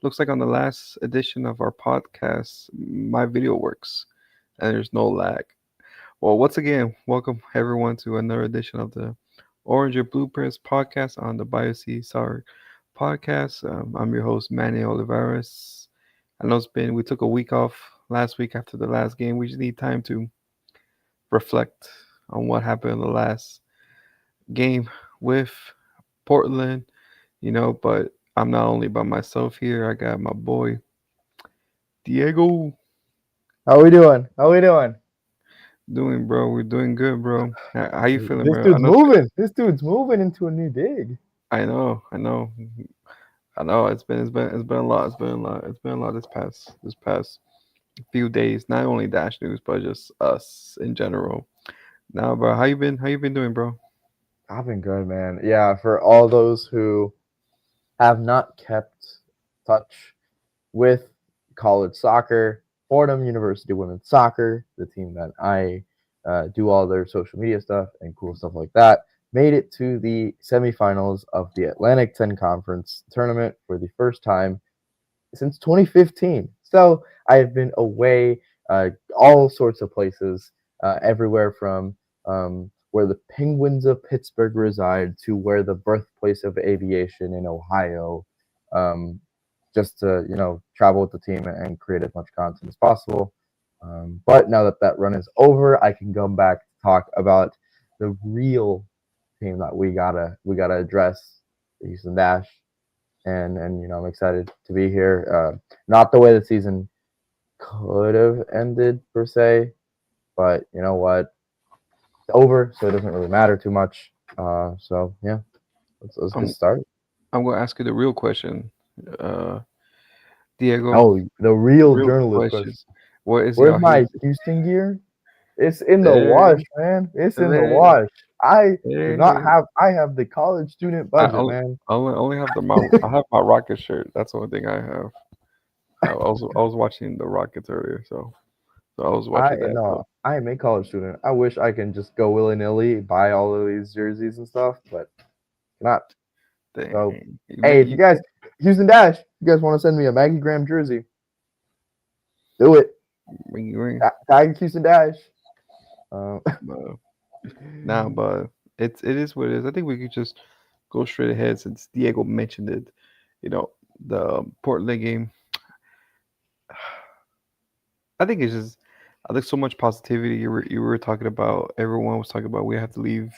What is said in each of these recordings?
looks like on the last edition of our podcast, my video works and there's no lag. Well, once again, welcome everyone to another edition of the Orange and Blueprints podcast on the Bayou City podcast. I'm your host, Manny Olivares. I know we took a week off last week after the last game. We just need time to reflect on what happened in the last game with Portland, but I'm not only by myself here. I got my boy Diego. How we doing? How we doing? Doing, bro. We're doing good, bro. How you feeling, This bro? dude's moving. This dude's moving into a new dig. I know. It's been a lot. It's been a lot this past few days. Not only Dash News, but just us in general. Now, bro, how you been doing, bro? I've been good, man. Yeah, for all those who have not kept touch with college soccer, Fordham University Women's Soccer, the team that I do all their social media stuff and cool stuff like that, made it to the semifinals of the Atlantic 10 Conference tournament for the first time since 2015. So I have been away all sorts of places, everywhere from where the Penguins of Pittsburgh reside to where the birthplace of aviation in Ohio, um, just to travel with the team and create as much content as possible. But now that that run is over, I can go back to talk about the real team that we gotta address, the Houston Dash, and I'm excited to be here. Not the way the season could have ended per se, but you know what, it's over, so it doesn't really matter too much. So yeah, let's get I'm started. I'm gonna ask you the real question, uh, Diego. Oh, the real Real journalist question. question. What is Where's y'all my Houston? Houston gear? It's in the There, wash, man. It's in the there, wash. I do not there. have. I have the college student I budget, only, man. only have I have my Rocket shirt. That's the only thing I have. I was watching the Rockets earlier, so I was I watching that. no. So I am a college student. I wish I can just go willy nilly buy all of these jerseys and stuff, but not. So, dang, hey, if you guys, Houston Dash, you guys want to send me a Maggie Graham jersey, do it. you Tag Houston Dash. Uh, uh, now, but it is what it is. I think we could just go straight ahead since Diego mentioned it. You know, the Portland game. I think it's just I think so much positivity. You were talking about everyone was talking about we have to leave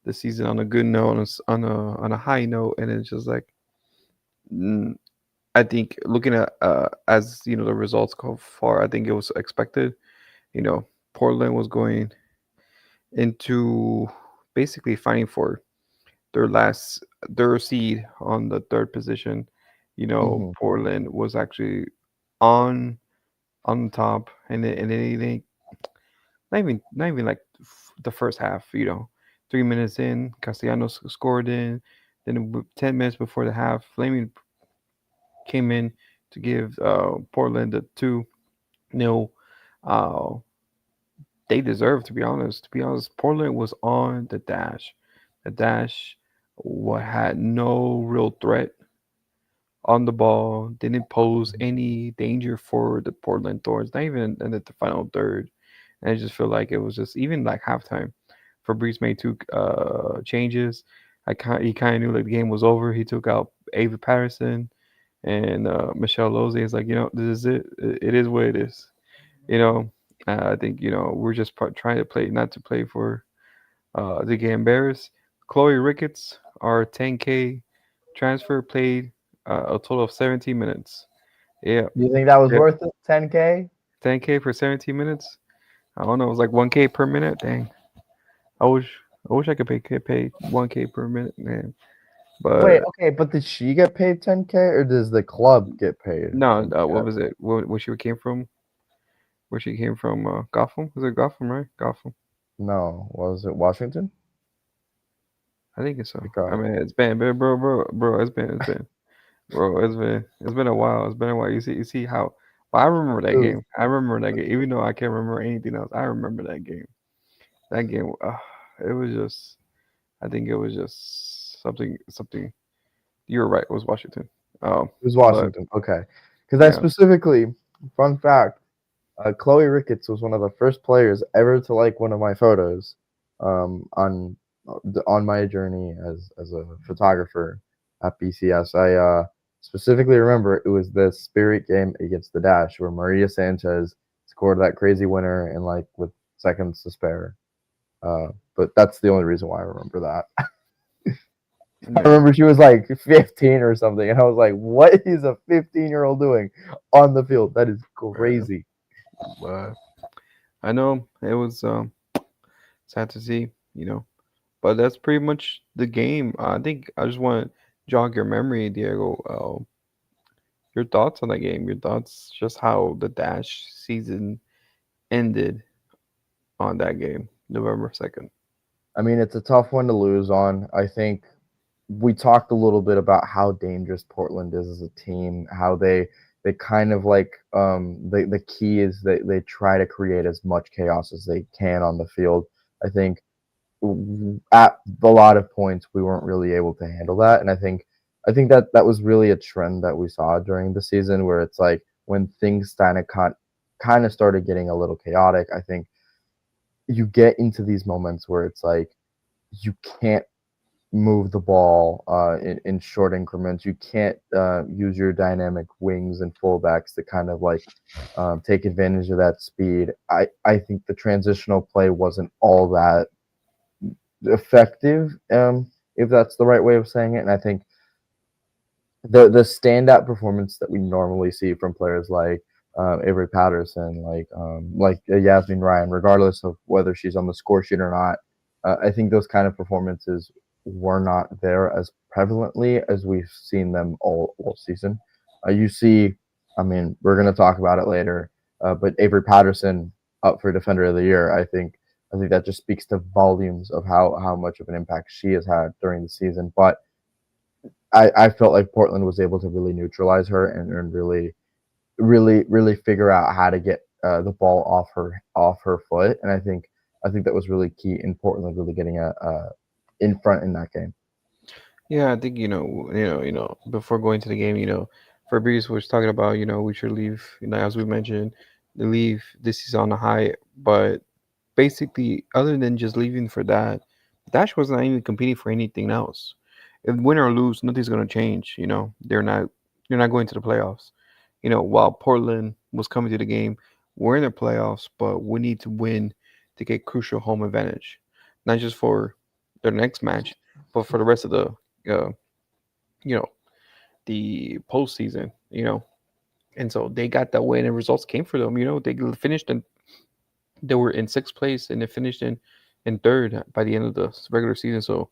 the season on a good note, on a high note, and it's just like mm, I think looking at as the results go far, I think it was expected. You know, Portland was going into basically fighting for their seed on the third position. mhm. Portland was actually on on top, and then not even like the first half. 3 minutes in, Castellanos scored in. Then 10 minutes before the half, Flaming came in to give Portland the 2-0. Uh, they deserved, to be honest. To be honest, Portland was on the dash. The dash had no real threat on the ball. Didn't pose any danger for the Portland Thorns. Not even in the final third. And I just feel like it was just even like halftime. Fabrice made two changes. He kind of knew like the game was over. He took out Avery Patterson and Michelle Loze. Is like, this is it. It is what it is. You know, I think we're just trying to play, not to play for to get embarrassed. Chloe Ricketts, our 10K transfer, played a total of 17 minutes. Yeah, Do you think that was yeah, worth it? 10K? 10K for 17 minutes. I don't know. It was like 1K per minute. Dang, I wish I wish I could get paid 1K per minute, man. Wait, But okay, but did she get paid 10K or does the club get paid no, 10K? what was it? Where she came from? Where she came from? Gotham? Was it Gotham, right? Gotham. No, was it Washington? I think it's so. I Because mean, it's been, bro. It's been a while. It's been a while. You see how. Well, I remember that dude, game. I remember that game. Even though I can't remember anything else, I remember that game. That game. It was just. I think it was just something. Something. You were right. It was Washington. It was But Washington. Okay, because I yeah, specifically, fun fact, Chloe Ricketts was one of the first players ever to like one of my photos, on on my journey as a photographer at BCS. I specifically remember it was the Spirit game against the Dash where Maria Sanchez scored that crazy winner in like with seconds to spare. But that's the only reason why I remember that. I yeah, remember she was like 15 or something, and I was like, "What is a 15-year-old doing on the field? That is right. crazy." But I know it was sad to see, you know. But that's pretty much the game. I think I just want to jog your memory, Diego. Your thoughts on that game. Your thoughts, just how the Dash season ended on that game, November 2nd. I mean, it's a tough one to lose on. I think we talked a little bit about how dangerous Portland is as a team, how they kind of like the key is they try to create as much chaos as they can on the field. I think at a lot of points we weren't really able to handle that, and I think that that was really a trend that we saw during the season where it's like when things kind of started getting a little chaotic. I think you get into these moments where it's like you can't move the ball in short increments. You can't use your dynamic wings and fullbacks to kind of like take advantage of that speed. I think the transitional play wasn't all that effective, if that's the right way of saying it. And I think the standout performance that we normally see from players like Avery Patterson, like Yazmeen Ryan, regardless of whether she's on the score sheet or not, I think those kind of performances were not there as prevalently as we've seen them all season. You see, I mean, we're going to talk about it later, but Avery Patterson up for Defender of the Year, I think that just speaks to volumes of how much of an impact she has had during the season. But I felt like Portland was able to really neutralize her and really figure out how to get the ball off her foot, and I think that was really key in Portland really getting a in front in that game. Yeah, I think before going to the game, Fabrice was talking about we should leave, as we mentioned, leave this season on a high, but basically, other than just leaving for that, Dash was not even competing for anything else. If win or lose, nothing's gonna change. They're not going to the playoffs. While Portland was coming to the game, we're in the playoffs, but we need to win to get crucial home advantage, not just for their next match, but for the rest of uh, you know, the postseason. And so they got that win, and results came for them. They finished in they were in sixth place and they finished in third by the end of the regular season. So,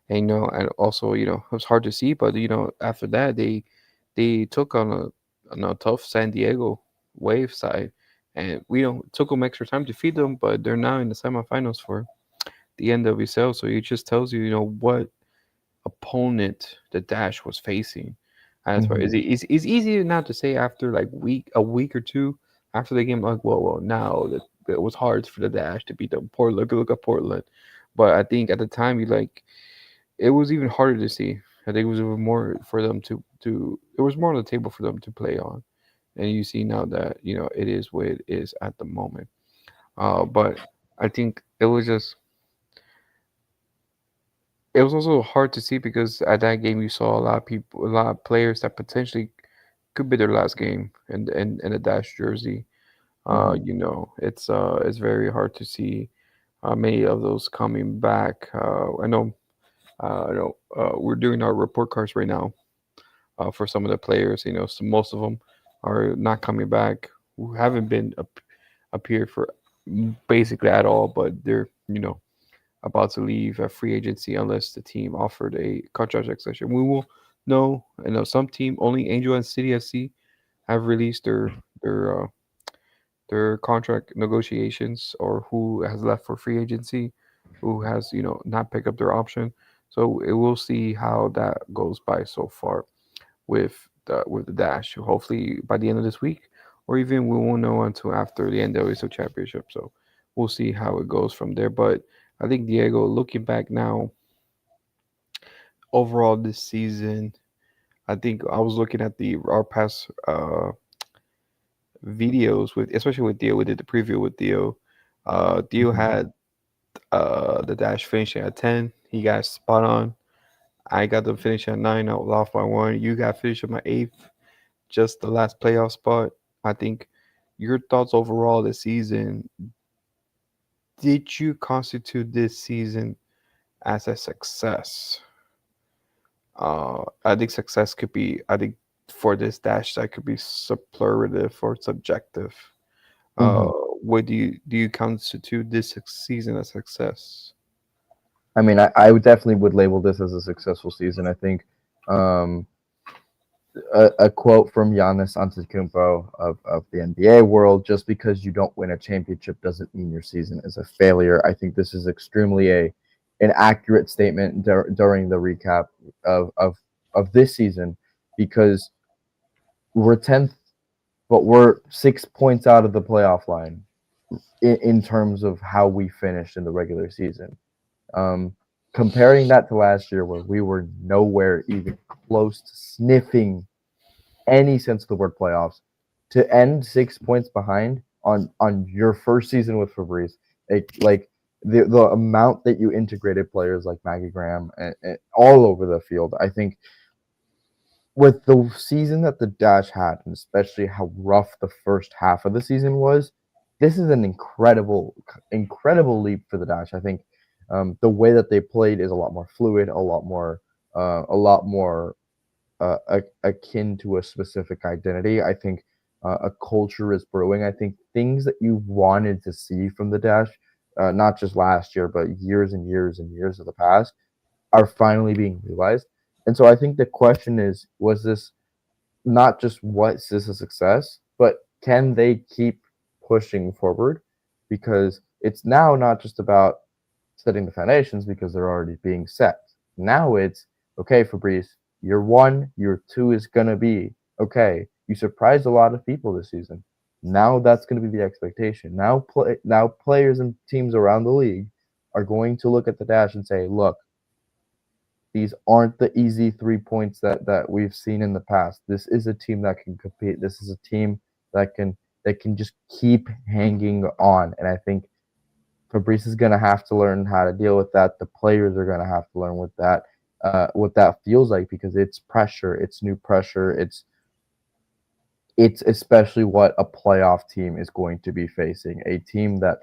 and and also it was hard to see, but after that they took on a tough San Diego Wave side, and we it took them extra time to feed them, but they're now in the semifinals for the NWSL. So it just tells you what opponent the Dash was facing. As far Hmm. as it's easy now to say after like a week or two after the game, like, well, now that it was hard for the Dash to beat the Portland. Look at Portland, but I think at the time you like it was even harder to see. I think it was even more for them to it was more on the table for them to play on, and you see now that it is what it is at the moment. But I think it was also hard to see because at that game you saw a lot of people, a lot of players that potentially could be their last game in a Dash jersey. Hmm. It's very hard to see many of those coming back. We're doing our report cards right now for some of the players. So most of them are not coming back, who haven't been appeared for basically at all, but they're about to leave a free agency unless the team offered a contract extension. We will know. Some team, only Angel and City FC, have released their contract negotiations or who has left for free agency, who has not picked up their option. So it will see how that goes by so far with the Dash. Hopefully by the end of this week, or even we won't know until after the NWSL Championship. So we'll see how it goes from there. But I think Diego, looking back now, overall this season, I think I was looking at the our past videos with, especially with Dio. We did the preview with Dio. Dio Mhm. had the dash finishing at 10. He got spot on. I got the finish at 9. I was off by one. You got finished at my eighth, just the last playoff spot. I think your thoughts overall this season. Did you constitute this season as a success? I think success could be. I think for this dash that could be superlative or subjective. Uh, Mhm. what do you constitute this season as success? I mean, I would definitely would label this as a successful season. I think um, a quote from Giannis Antetokounmpo of the NBA world: "Just because you don't win a championship doesn't mean your season is a failure." I think this is extremely an accurate statement during the recap of, of of this season, because we're 10th, but we're 6 points out of the playoff line in terms of how we finished in the regular season. Um, Comparing that to last year, where we were nowhere even close to sniffing any sense of the word playoffs, to end 6 points behind on your first season with Fabrice, like the amount that you integrated players like Maggie Graham and all over the field, I think with the season that the Dash had, and especially how rough the first half of the season was, this is an incredible leap for the Dash. I think the way that they played is a lot more fluid, a lot more akin to a specific identity. I think a culture is brewing. I think things that you wanted to see from the Dash, not just last year, but years and years and years of the past, are finally being realized. And so I think the question is, was this not just what's this a success, but can they keep pushing forward? Because it's now not just about setting the foundations because they're already being set. Now it's okay, Fabrice, year one, year two is gonna be okay. You surprised a lot of people this season. Now that's gonna be the expectation. Now players and teams around the league are going to look at the Dash and say, look, these aren't the easy 3 points that we've seen in the past. This is a team that can compete. This is a team that can just keep hanging on. And I think Fabrice is going to have to learn how to deal with that. The players are going to have to learn what that feels like, because it's pressure, it's new pressure, it's especially what a playoff team is going to be facing. A team that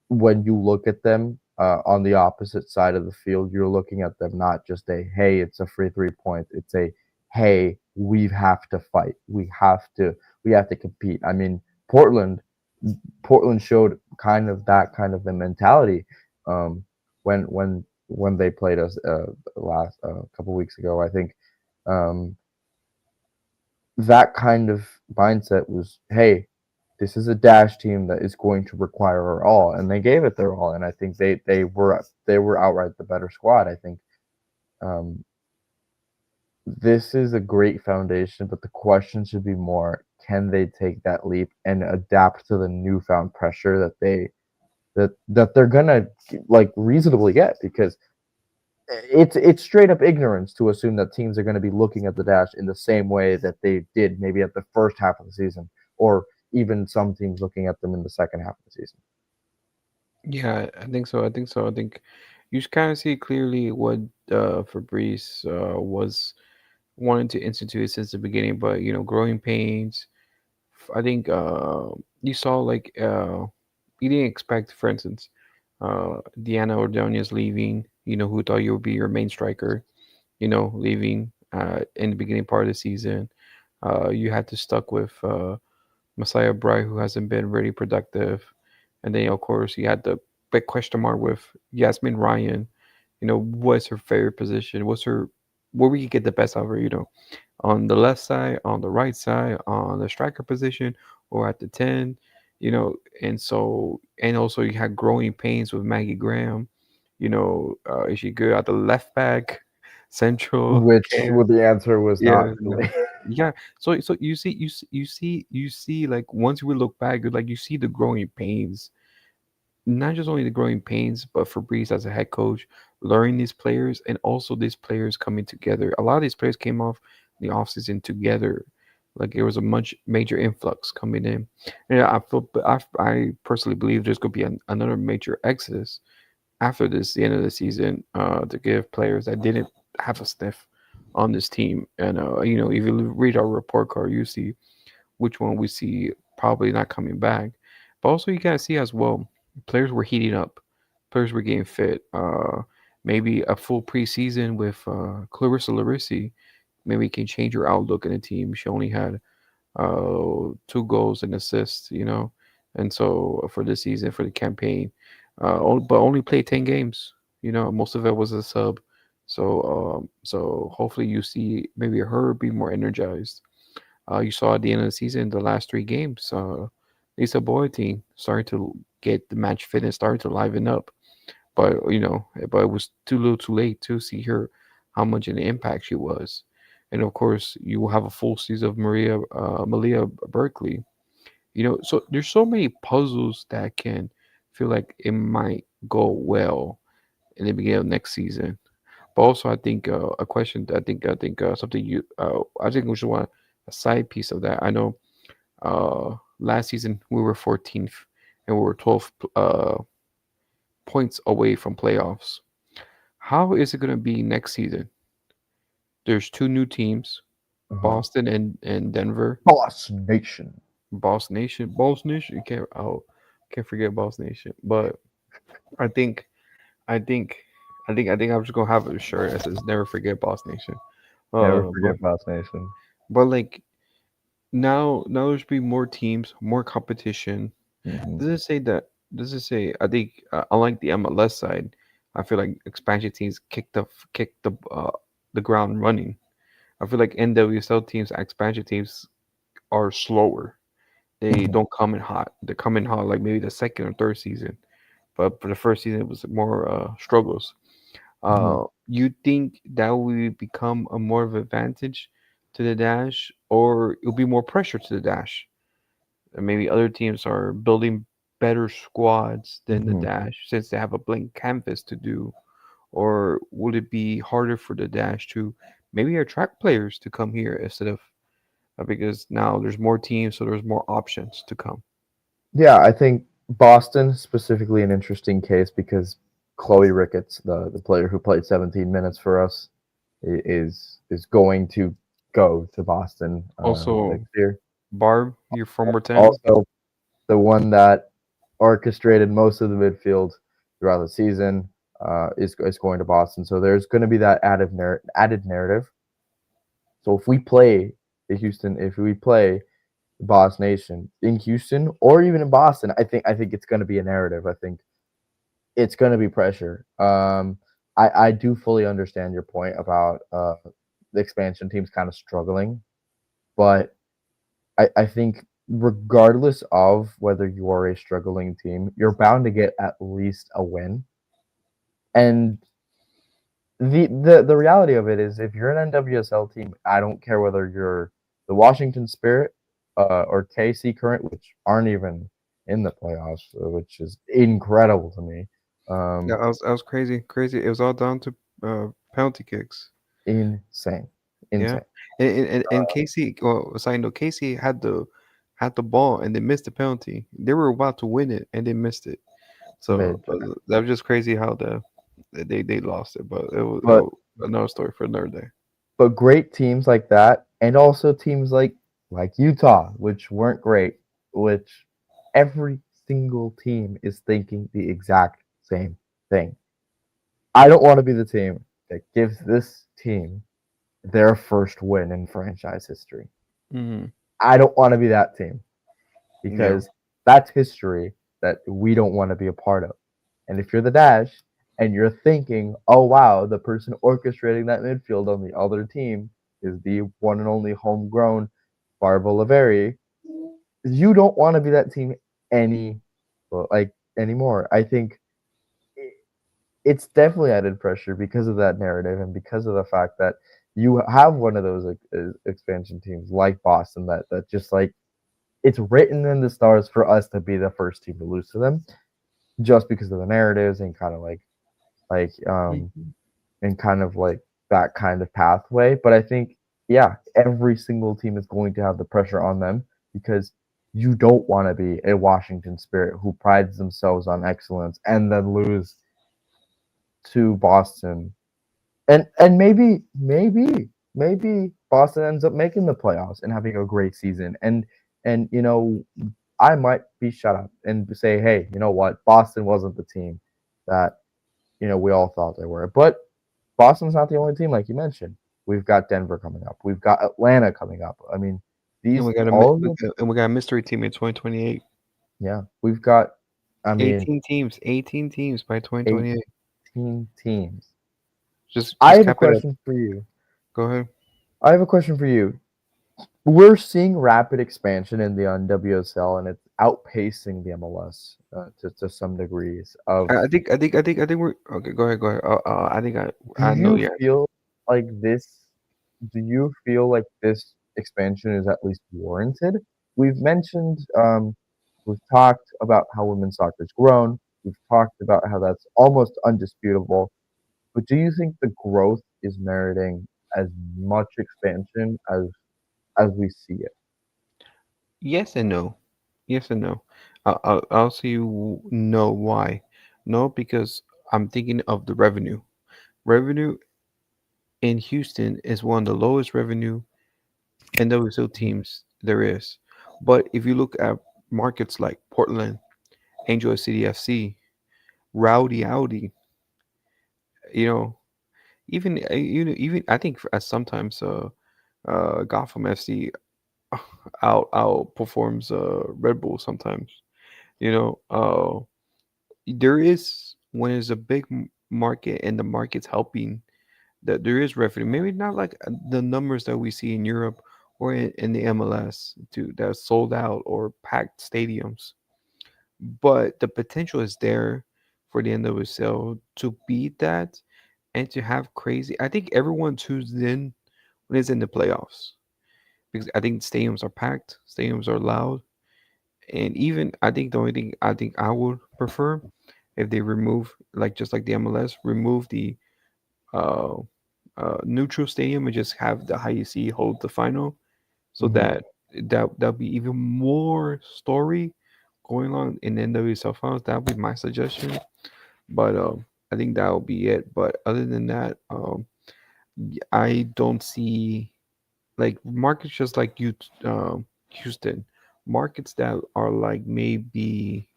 when you look at them on the opposite side of the field, you're looking at them not just a hey, it's a free 3 points. It's a hey, we have to fight. We have to compete. I mean, Portland Portland showed kind of the mentality um, when they played us last couple weeks ago. I think um, that kind of mindset was, hey, this is a Dash team that is going to require our all, and they gave it their all. And I think they were outright the better squad. I think um, this is a great foundation, but the question should be more: can they take that leap and adapt to the newfound pressure that they're gonna like reasonably get? Because it's straight up ignorance to assume that teams are going to be looking at the Dash in the same way that they did maybe at the first half of the season, or even some teams looking at them in the second half of the season. Yeah, I think so. I think so. I think you kind of see clearly what Fabrice was wanting to institute since the beginning, but growing pains. I think you saw like you didn't expect, for instance, Deanna Ordonez leaving. Who thought you would be your main striker? Leaving in the beginning part of the season. You had to stuck with Messiah Bright, who hasn't been really productive. And then, of course, you had the big question mark with Yazmeen Ryan. What's her favorite position? Where we could get the best out of her, on the left side, on the right side, on the striker position, or at the 10, and so, and also you had growing pains with Maggie Graham. Is she good at the left back, central, Which cam? well, the answer was Yeah, not really. yeah. So you see, like once you would look back, like you see the growing pains. not just only the growing pains, but Fabrice as a head coach, learning these players and also these players coming together. A lot of these players came off the offseason together. Like there was a much major influx coming in. And I personally believe there's going to be another major exodus after this, the end of the season, to give players that didn't have a sniff on this team. And, if you read our report card, you see which one we see probably not coming back. But also, you gotta see as well, players were heating up, players were getting fit. Maybe a full preseason with Clarissa Larissi maybe can change your outlook in the team. She only had 2 goals and assists, and so for this season for the campaign, but only played 10 games. Most of it was a sub. So hopefully you see maybe her be more energized. You saw at the end of the season, the last 3 games, Lisa Boyatine starting to get the match fitness, starting to liven up. But it was too little, too late to see her how much an impact she was. And of course, you will have a full season of Malia Berkeley. So there's so many puzzles that can feel like it might go well in the beginning of next season. But also, I think a question. I think something you. I think we should want a side piece of that. I know last season we were 14th and we were 12 points away from playoffs. How is it going to be next season? There's 2 new teams, Uh-huh. Boston and Denver. Boss Nation. Boss Nation. Can't forget Boss Nation. But I think, I think, I think I'm just gonna have a shirt that says "Never Forget Boss Nation." Never Uh, but forget Boss Nation. but like now there's be more teams, more competition. Hmm. Does it say that? Does it say? I think unlike the MLS side, I feel like expansion teams kick the ground running. I feel like NWSL teams, expansion teams are slower. They Hmm. don't come in hot. They come in hot like maybe the second or third season. But for the first season, it was more struggles. Hmm. You think that will become a more of an advantage to the Dash, or it'll be more pressure to the Dash? And maybe other teams are building better squads than the Hmm. Dash since they have a blank canvas to do. Or would it be harder for the Dash to maybe attract players to come here instead of because now there's more teams, so there's more options to come. Yeah, I think Boston specifically an interesting case because Chloe Ricketts, the player who played 17 minutes for us, is going to go to Boston Also, next year. Barb, your former 10. Also, the one that orchestrated most of the midfield throughout the season is going to Boston. So there's going to be that added narrative. So if we play the Boss Nation in Houston or even in Boston, I think it's going to be a narrative. I think it's going to be pressure. I do fully understand your point about the expansion teams kind of struggling, but I think regardless of whether you are a struggling team, you're bound to get at least a win. And the reality of it is if you're an NWSL team, I don't care whether you're the Washington Spirit or KC Current, which aren't even in the playoffs, which is incredible to me. Yeah, Um, I was crazy, crazy. It was all down to penalty kicks. insane, Yeah, insane. and Casey. Well, side note, Casey had the ball and they missed the penalty. They were about to win it and they missed it. So, but Mid, that was just crazy how they lost it. But it but was another story for another day. great teams like that, and also teams like Utah, which weren't great, which every single team is thinking the exact same thing. I don't want to be the team that gives this team their first win in franchise history. Hmm. I don't want to be that team Yeah. because that's history that we don't want to be a part of. And if you're the Dash and you're thinking, oh wow, the person orchestrating that midfield on the other team is the one and only homegrown Barbara Laveri, you don't want to be that team any like anymore. I think it's definitely added pressure because of that narrative and because of the fact that you have one of those expansion teams like Boston that just like it's written in the stars for us to be the first team to lose to them. just because of the narratives and kind of like Mhm. and kind of like that kind of pathway. But I think, yeah, every single team is going to have the pressure on them because you don't want to be a Washington Spirit who prides themselves on excellence and then lose to Boston. And maybe Boston ends up making the playoffs and having a great season. And I might be shut up and say, hey, you know what? Boston wasn't the team that we all thought they were. But Boston's not the only team, like you mentioned. We've got Denver coming up. We've got Atlanta coming up. I mean, And these we got a all of the and we got a mystery team in 2028. yeah, we've got. I mean, 18 teams, 18 teams by 2028. 18 teams. I Just have a cap it up. question for you. Go ahead. I have a question for you. We're seeing rapid expansion in the NWSL, and it's outpacing the MLS to some degrees. Of I think we're okay. Go ahead. Go ahead. I think do I know you your answer. feel like this? Do you feel like this expansion is at least warranted? We've mentioned, we've talked about how women's soccer's grown. We've talked about how that's almost undisputable. But do you think the growth is meriting as much expansion as we see it? Yes and no. Yes and no. I'll see you know why. No, because I'm thinking of the revenue. Revenue in Houston is one of the lowest revenue NWSL teams there is. But if you look at markets like Portland, Angel City FC, Rowdy Audi, you know, even I think sometimes Gotham FC outperforms Red Bull sometimes. You know, there is when it's a big market and the market's helping that there is revenue. Maybe not like the numbers that we see in Europe or in the MLS to that sold out or packed stadiums, but the potential is there for the NWSL to beat that and to have crazy. I think everyone tunes in when it's in the playoffs because I think stadiums are packed, stadiums are loud, and even I think the only thing I think I would prefer if they remove like just like the MLS remove the uh, neutral stadium and just have the high C hold the final, so Hmm. that'll be even more story going on in the NWSL finals. That'll be my suggestion, but I think that'll be it. But other than that, I don't see like markets just like you, Houston, markets that are like maybe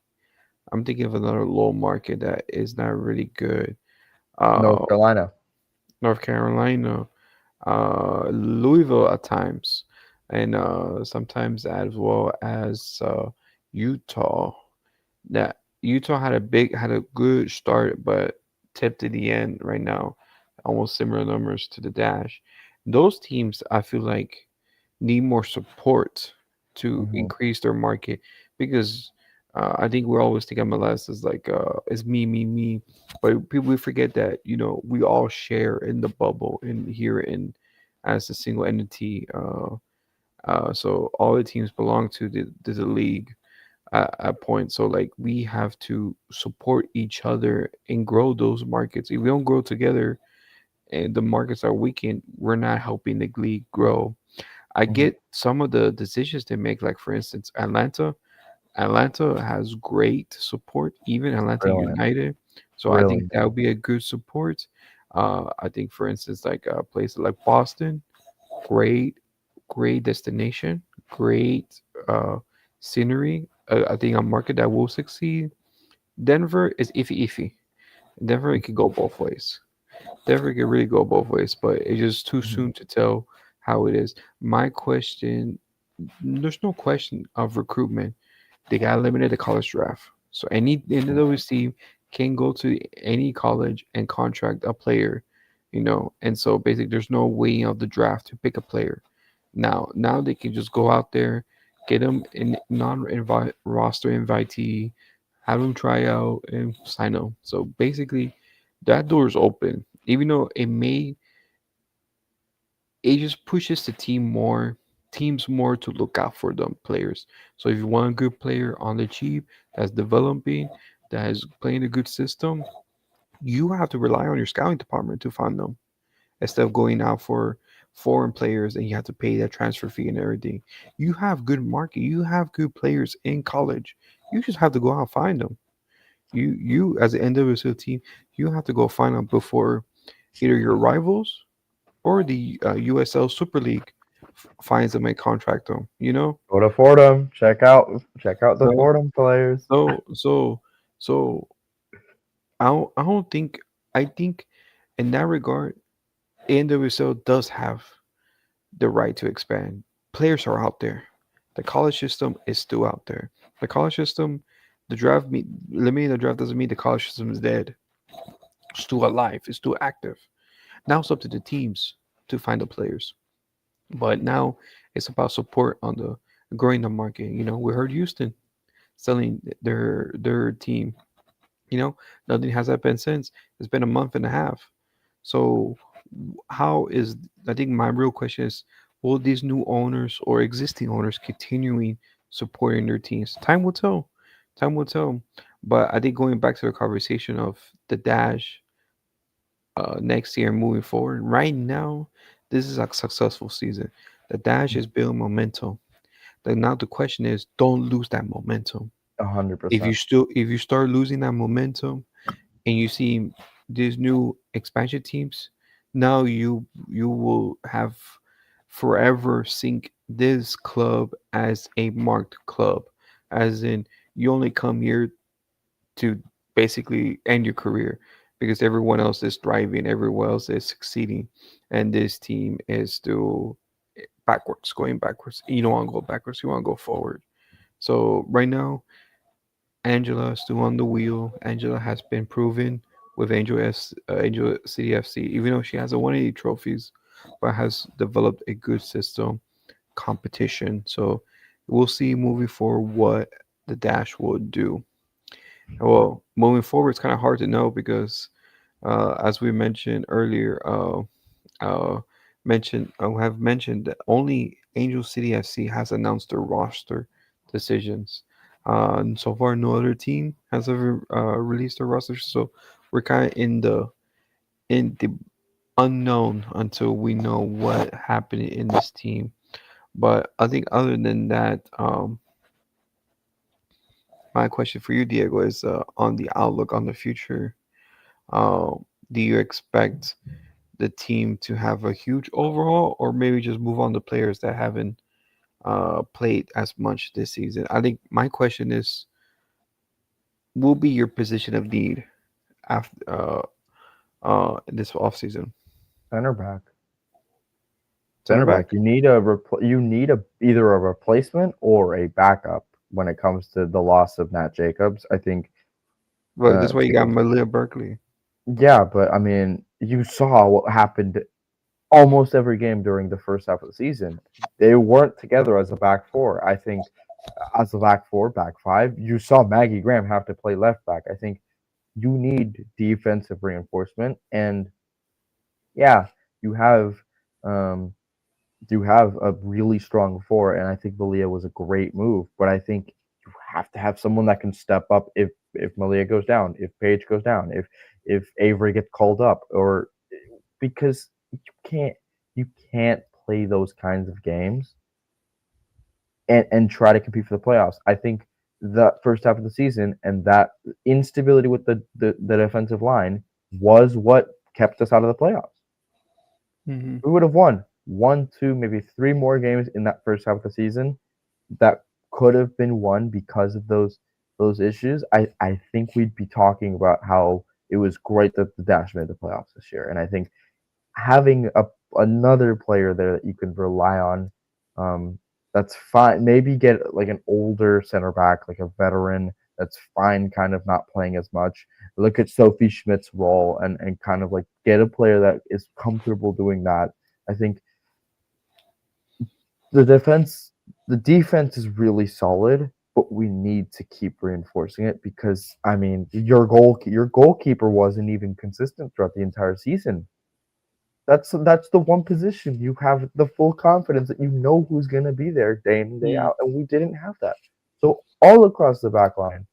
I'm thinking of another low market that is not really good. North Uh, Carolina. North Carolina, Louisville at times, and sometimes as well as Utah. That Utah had a good start, but tipped at the end right now, almost similar numbers to the Dash. Those teams, I feel like, need more support to Hmm. increase their market because I think we always think MLS is like it's me, but people we forget that we all share in the bubble and here in as a single entity. So all the teams belong to the league at point. So like we have to support each other and grow those markets. If we don't grow together and the markets are weakened, we're not helping the league grow. I Hmm. get some of the decisions they make, like for instance, Atlanta. Atlanta has great support, even Atlanta Brilliant, United. So I think brilliant. that would be a good support. I think, for instance, like a place like Boston, great, great destination, great scenery. I think a market that will succeed. Denver is iffy. Denver it could go both ways. Denver could really go both ways, but it's just too Hmm. soon to tell how it is. My question, there's no question of recruitment. They got eliminated the college draft, so any those team can go to any college and contract a player, And so basically, there's no waiting of the draft to pick a player. Now they can just go out there, get them in non-invite roster invitee, have them try out and sign them. So basically, that door is open. Even though it just pushes the teams more to look out for them players. So if you want a good player on the cheap that's developing, that is playing a good system, you have to rely on your scouting department to find them instead of going out for foreign players and you have to pay that transfer fee and everything. You have good market, you have good players in college. You just have to go out and find them. You as an NWSL team, you have to go find them before either your rivals or the USL Super League finds them and contract them. You know, Go to Fordham. Check out the so Fordham players. so I don't think I think in that regard, NWSL does have the right to expand. Players are out there. The college system is still out there. The college system, the draft, limiting the draft doesn't mean the college system is dead. It's still alive. It's still active. Now it's up to the teams to find the players. But now it's about support on the growing the market. You know, we heard Houston selling their team. You know, nothing has happened since. It's been a month and a half. So how is I think my real question is, will these new owners or existing owners continuing supporting their teams? Time will tell. Time will tell. But I think going back to the conversation of the dash next year and moving forward, right now, this is a successful season. The dash is building momentum. Now the question is, don't lose that momentum. A hundred If you percent. still if you start losing that momentum, and you see these new expansion teams, now you will have forever sink this club as a marked club, as in you only come here to basically end your career because everyone else is thriving, everyone else is succeeding, and this team is still backwards, going backwards. You don't want to go backwards, you want to go forward. So right now, Angela is still on the wheel. Angela has been proven with Angel City FC, even though she hasn't won any trophies, but has developed a good system, competition. So we'll see moving forward what the Dash will do. Well, moving forward, it's kind of hard to know because, as we mentioned earlier, uh, have mentioned that only Angel City FC has announced their roster decisions. And so far, no other team has ever released their roster. So we're kind of in the unknown until we know what happened in this team. But I think other than that, my question for you, Diego, is on the outlook on the future. Uh, do you expect the team to have a huge overhaul, or maybe just move on to players that haven't played as much this season? I think my question is, will be your position of need after this offseason? Center back. Center Center back? back. You need a either a replacement or a backup when it comes to the loss of Nat Jacobs. I think. Well, that's why you got Jacobs. Malia Berkeley. Yeah, but I mean, you saw what happened almost every game during the first half of the season. They weren't together as a back four. I think as a back four, back five, you saw Maggie Graham have to play left back. I think you need defensive reinforcement, and yeah, you have um, you have a really strong four, and I think Malia was a great move. But I think you have to have someone that can step up if Malia goes down, if Paige goes down, if Avery gets called up, or because can't you can't play those kinds of games and try to compete for the playoffs. I think the first half of the season and that instability with the defensive line was what kept us out of the playoffs. Hmm. We would have won one, two, maybe three more games in that first half of the season that could have been won because of those issues. I think we'd be talking about how it was great that the Dash made the playoffs this year. And I think having another player there that you can rely on, um, that's fine. Maybe get like an older center back, like a veteran that's fine, kind of not playing as much. Look at Sophie Schmidt's role and kind of like get a player that is comfortable doing that. I think the defense the defense is really solid, but we need to keep reinforcing it because I mean your goalkeeper wasn't even consistent throughout the entire season. That's the one position you have the full confidence that you know who's going to be there day in and day Mm. out, and we didn't have that. So all across the back line,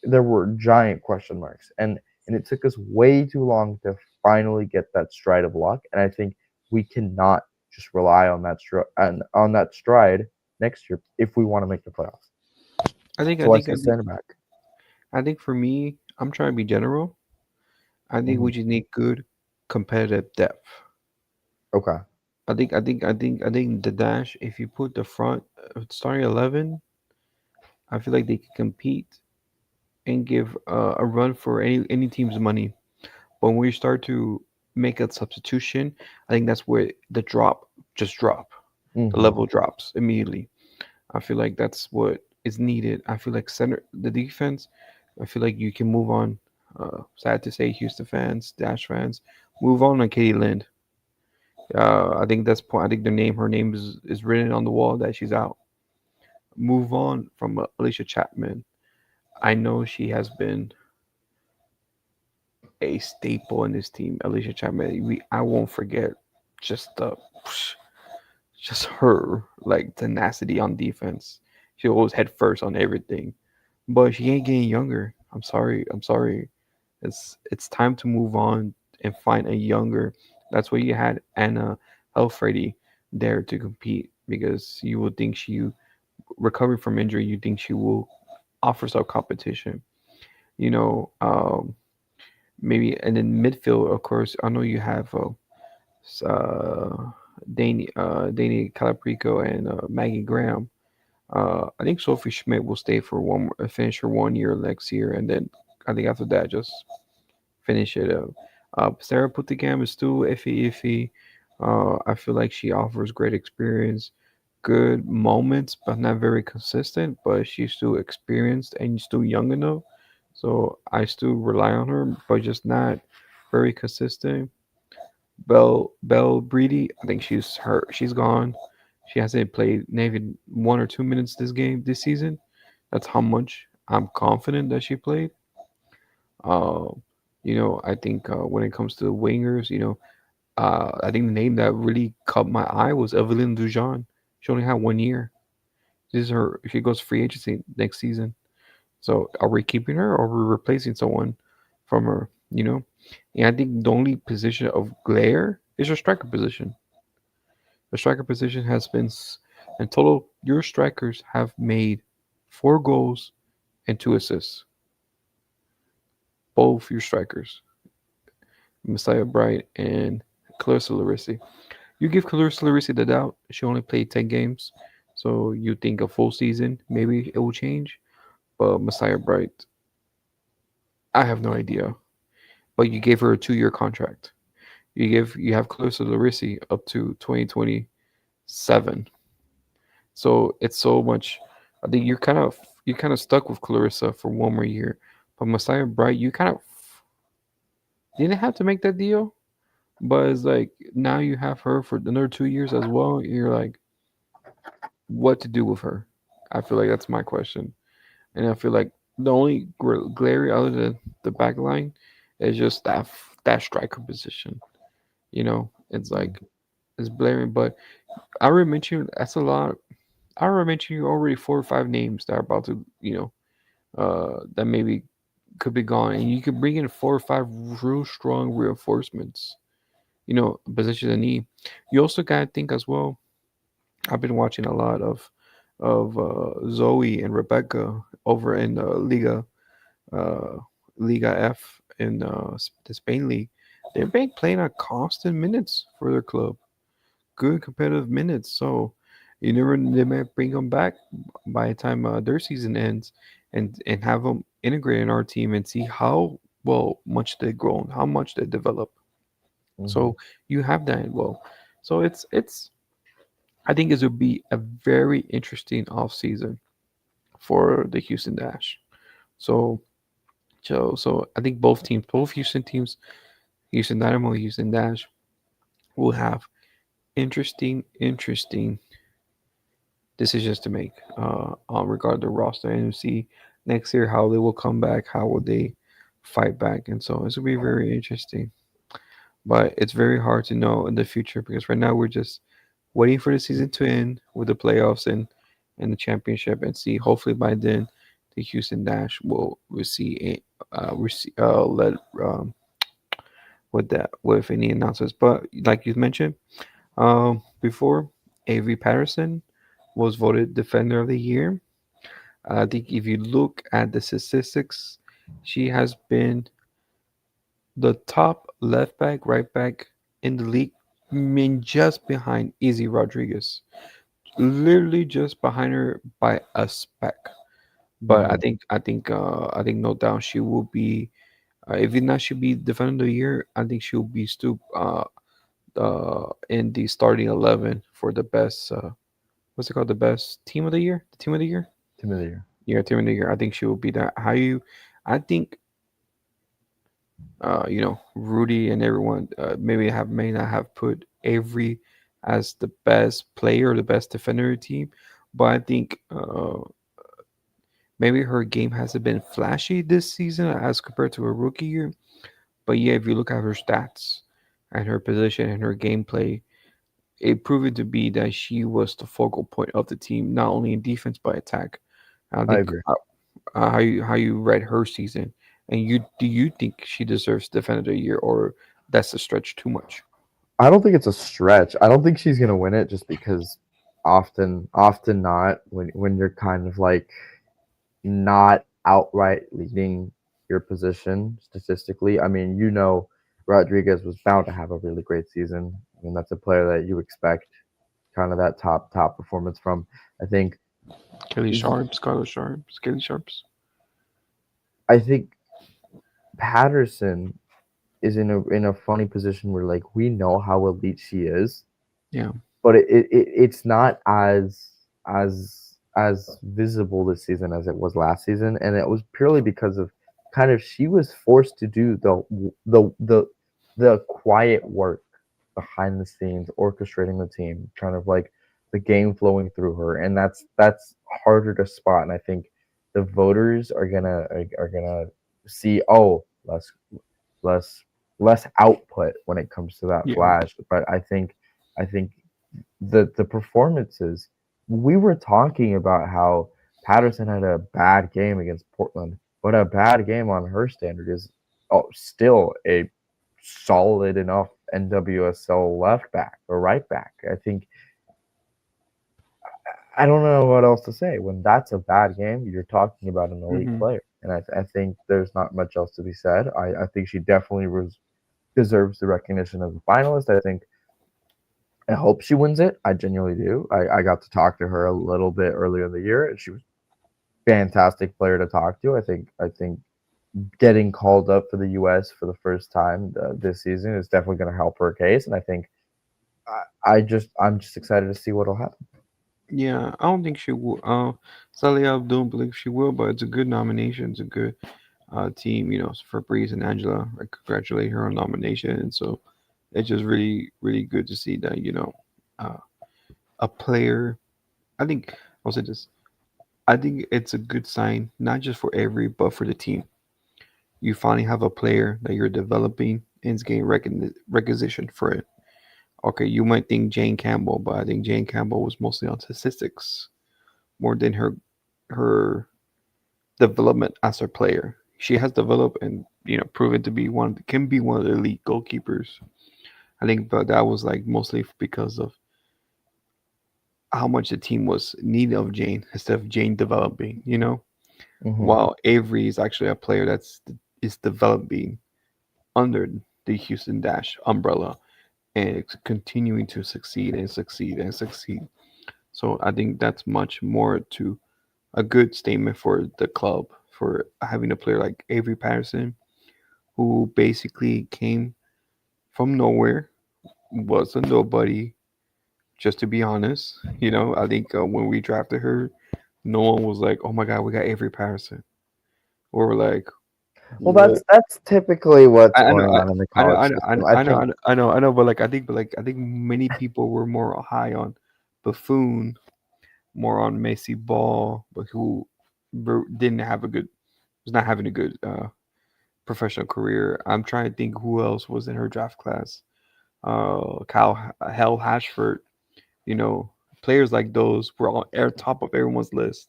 there were giant question marks, and it took us way too long to finally get that stride of luck. And I think we cannot just rely on on that stride next year if we want to make the playoffs. I think I So I think say I think center back. I think for me, I'm trying to be general. I think Hmm. we just need good competitive depth. Okay. I think the Dash. If you put the front starting 11, I feel like they can compete and give a run for any team's money. But when we start to make a substitution, I think that's where the drop, the Hmm. level drops immediately. I feel like that's what is needed. I feel like center the defense. I feel like you can move on. Sad to say, Houston fans, Dash fans, move on Katie Lind. I think that's point. I think her name is written on the wall that she's out. Move on from Alicia Chapman. I know she has been a staple in this team. Alicia Chapman. I won't forget just the just her like tenacity on defense. She always head first on everything, but she ain't getting younger. I'm sorry. I'm sorry. It's time to move on and find a younger. That's why you had Anna Elfredi there to compete because you would think she recovering from injury. You think she will offer some competition. You know, maybe and then midfield. Of course, I know you have Danny Calaprico and Maggie Graham. I think Sophie Schmidt will stay for finish her 1 year next year, and then I think after that just finish it up. Sarah Putigam is still iffy. I feel like she offers great experience, good moments, but not very consistent. But she's still experienced and still young enough, so I still rely on her, but just not very consistent. Belle Breedy, I think she's hurt. She's gone. She hasn't played maybe 1 or 2 minutes this season. That's how much I'm confident that she played. Uh, I think when it comes to the wingers, I think the name that really caught my eye was Evelyn Dujon. She only had 1 year. This is her. She goes free agency next season. So are we keeping her or are we replacing someone from her? And I think the only position of glare is your striker position. The striker position has been, in total, your strikers have made 4 goals and 2 assists. Both your strikers, Messiah Bright and Clarissa Larisi. You give Clarissa Larisi the doubt. She only played 10 games. So you think a full season, maybe it will change. But Messiah Bright, I have no idea. But you gave her a 2 year contract. You have Clarissa Larisi up to 2027. So it's so much. I think you're kind of stuck with Clarissa for 1 more year. But Messiah Bright, you kind of didn't have to make that deal. But it's like now you have her for another 2 years as well. You're like, what to do with her? I feel like that's my question. And I feel like the only glary other than the back line is just that striker position. It's like it's blaring. But I already mentioned that's a lot. I already mentioned you already 4 or 5 names that are about to that maybe could be gone, and you could bring in 4 or 5 real strong reinforcements. Positions in need. You also gotta think as well. I've been watching a lot of Zoe and Rebecca over in uh, Liga F in the Spain league. They've been playing a constant minutes for their club, good competitive minutes. So you never they might bring them back by the time their season ends, and have them integrate in our team and see how well much they've grown, how much they develop. Hmm. So you have that well. So it's I think it would be a very interesting off season for the Houston Dash. So so I think both Houston teams, Houston Dynamo, Houston Dash, will have interesting decisions to make on regard to roster and see next year how they will come back, how will they fight back, and so this will be very interesting. But it's very hard to know in the future because right now we're just waiting for the season to end with the playoffs and the championship and see. Hopefully by then the Houston Dash will receive let with that with any announcements. But like you mentioned before, Avery Patterson was voted Defender of the Year. I think if you look at the statistics, she has been the top left back, right back in the league, I mean, just behind Izzy Rodriguez. Literally just behind her by a speck. But Hmm. I think no doubt she will be. If it not should be Defender of the Year, I think she'll be still in the starting 11 for the best. What's it called? The best team of the year. The team of the year. Team of the year. Yeah, team of the year. I think she will be that. How you? I think Rudy and everyone may not have put Avery as the best player or the best defender of the team, but I think maybe her game hasn't been flashy this season as compared to her rookie year. But yeah, if you look at her stats and her position and her gameplay, it proved to be that she was the focal point of the team, not only in defense but attack. I I think agree. how you read her season, and you think she deserves Defender of the Year, or that's a stretch too much? I don't think it's a stretch. I don't think she's gonna win it just because often not when you're kind of like not outright leading your position statistically. I mean, Rodriguez was bound to have a really great season. I mean, that's a player that you expect kind of that top performance from. I think Kelly Sharp, Scarlett Sharp, Kelly Sharps. I think Patterson is in a funny position where like we know how elite she is, Yeah. but it's not as visible this season as it was last season, and it was purely because of kind of she was forced to do the the the quiet work behind the scenes, orchestrating the team, kind of like the game flowing through her, and that's harder to spot. And I think the voters are gonna see, oh, less less output when it comes to that Yeah. flash. But I think the performances, we were talking about how Patterson had a bad game against Portland, but a bad game on her standard is still a solid enough NWSL left back or right back. I don't know what else to say. When that's a bad game, you're talking about an elite Hmm. player, and I think there's not much else to be said. I think she definitely deserves the recognition as a finalist. I hope she wins it. I genuinely do. I got to talk to her a little bit earlier in the year, and she was a fantastic player to talk to. I think getting called up for the U.S. for the first time this season is definitely going to help her case, and I think I'm just excited to see what'll happen. Yeah, I don't think she will. Sadly, I don't believe she will, but it's a good nomination. It's a good team. For Breeze and Angela, I congratulate her on nomination. And so it's just really, really good to see that uh, a player. I think I'll say this. I think it's a good sign, not just for Avery, but for the team. You finally have a player that you're developing and is getting recognition for it. Okay, you might think Jane Campbell, but I think Jane Campbell was mostly on statistics more than her development as a player. She has developed and proven to be can be one of the elite goalkeepers. I think, but that was like mostly because of how much the team was in need of Jane instead of Jane developing. Hmm. While Avery is actually a player is developing under the Houston Dash umbrella and it's continuing to succeed and succeed and succeed. So I think that's much more to a good statement for the club for having a player like Avery Patterson, who basically came from nowhere, was a nobody. Just to be honest, I think when we drafted her, no one was like, "Oh my God, we got Avery Patterson." Or we're like, Well, "Whoa." that's typically what's I going know, on in the I know, college I know, I system. know, I I know, think I know, but like I think many people were more high on Buffoon, more on Macy Ball, but who didn't have a good, was not having a good professional career. I'm trying to think who else was in her draft class. Cal Hell Hashford, you know, players like those were on air top of everyone's list,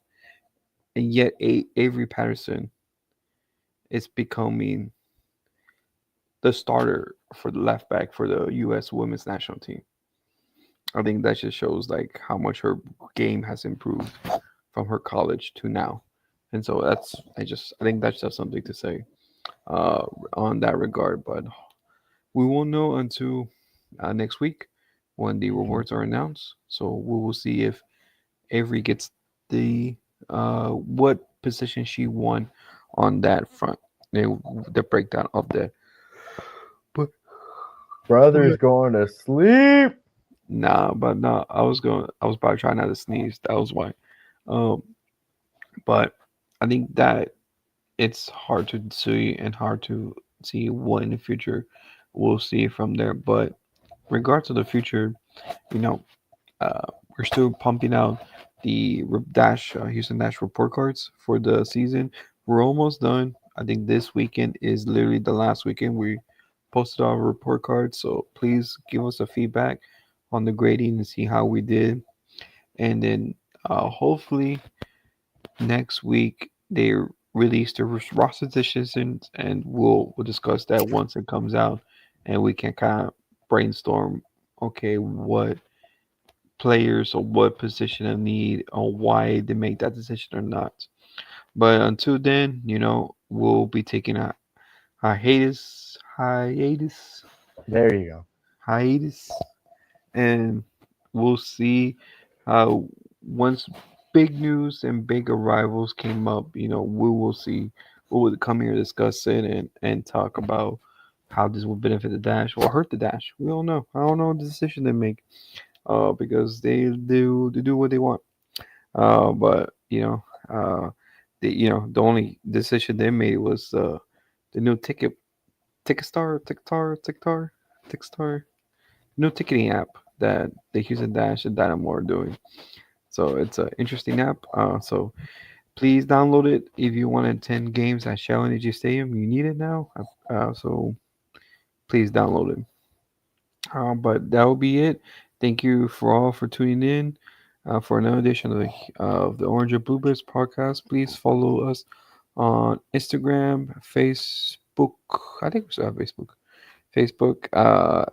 and yet Avery Patterson is becoming the starter for the left back for the U.S. women's national team. I think that just shows like how much her game has improved from her college to now, and so I think that's just something to say uh, on that regard. But we won't know until next week when the Mhm. rewards are announced. So we will see if Avery gets the what position she won on that front. The breakdown of that. But Brother's going to sleep. nah, but no, I was probably trying not to sneeze. That was why. Um, but I think that it's hard to see and hard to see what in the future we'll see from there. But regards to the future, you know, we're still pumping out the Houston Dash report cards for the season. We're almost done. I think this weekend is literally the last weekend we posted our report cards. So please give us a feedback on the grading and see how we did. And then hopefully next week they release the roster decisions, and we'll discuss that once it comes out, and we can kind of brainstorm. Okay, what players or what position of need or why they make that decision or not. But until then, we'll be taking a There you go. hiatus, and we'll see how once big news and big arrivals came up, we will see. We will come here discuss it and talk about how this will benefit the dash or hurt the dash. We don't know. I don't know the decision they make. Because they do what they want. But the only decision they made was the new Ticketstar new ticketing app that the Houston Dash and Dynamo are doing. So it's an interesting app. So please download it if you want to attend games at Shell Energy Stadium. You need it now. So please download it. But that will be it. Thank you for all for tuning in for another edition of the Orange and Bluebirds podcast. Please follow us on Instagram, Facebook. I think we still have Facebook,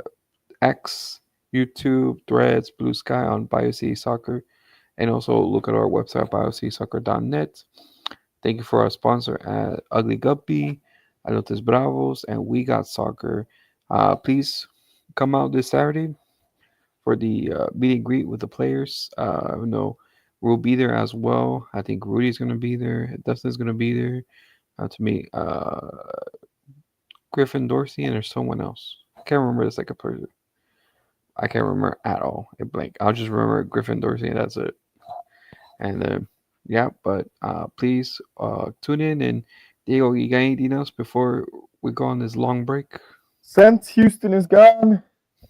X, YouTube, Threads, Blue Sky on Bayou City Soccer, and also look at our website biocitysoccer.net. Thank you for our sponsor at Ugly Guppy, Alotes Bravos, and We Got Soccer. Please come out this Saturday for the meet and greet with the players. We'll be there as well. I think Rudy's gonna be there. Dustin's gonna be there to meet Griffin Dorsey, and there's someone else. I can't remember the second person. I can't remember at all. It blank. I'll just remember Griffin Dorsey, and that's it. And yeah, but please tune in. And Diego, you got anything else before we go on this long break? Since Houston is gone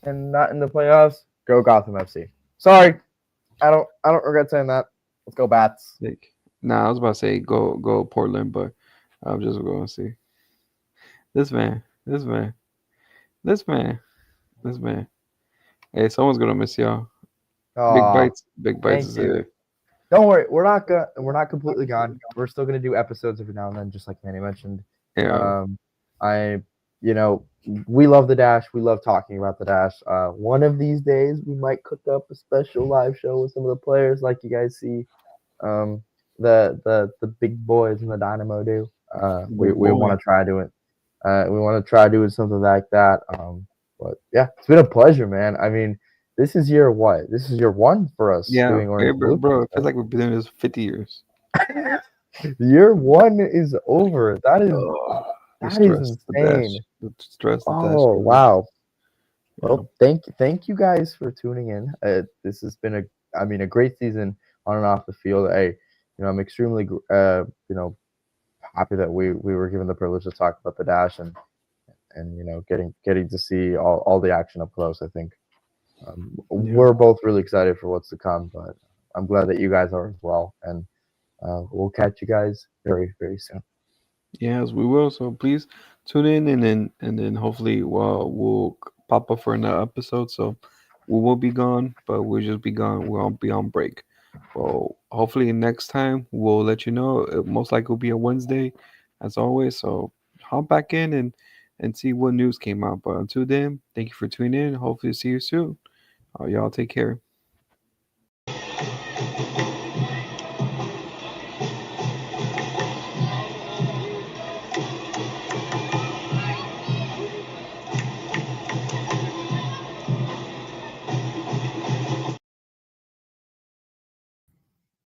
and not in the playoffs, go Gotham FC. Sorry, I don't regret saying that. Let's go Bats. Like, nah, I was about to say go Portland, but I'm just going to see this man, this man, this man, this man. Hey, someone's gonna miss y'all. Aw, Big bites thank is you. it. Don't worry, we're not completely gone. We're still gonna do episodes every now and then, just like Manny mentioned. Yeah, Um, I, you know, we love the Dash. We love talking about the Dash. One of these days, we might cook up a special live show with some of the players, like you guys see, um, the big boys in the Dynamo do. big We want boy. to try doing. We want to try doing something like that. But yeah, it's been a pleasure, man. I mean, this is year what? This is year one for us Yeah, doing Orange hey, and bro, Blueberries, it feels like we've been doing this 50 years. right? Year one is over. Oh, the That is stress, the insane. dash, the stress, the dash. Oh wow. Yeah, Well, thank you guys for tuning in. This has been I mean, a great season on and off the field. I'm extremely, happy that we were given the privilege to talk about the Dash and getting to see all the action up close. I think yeah, we're both really excited for what's to come, but I'm glad that you guys are as well. And we'll catch you guys very very soon. yes, we will. So please tune in, and then hopefully we'll pop up for another episode. So we will be gone, but we'll just be gone. We'll be on break. Well, hopefully next time we'll let you know. It most likely will be a Wednesday, as always. So hop back in and see what news came out. But until then, thank you for tuning in. Hopefully see you soon. Y'all take care.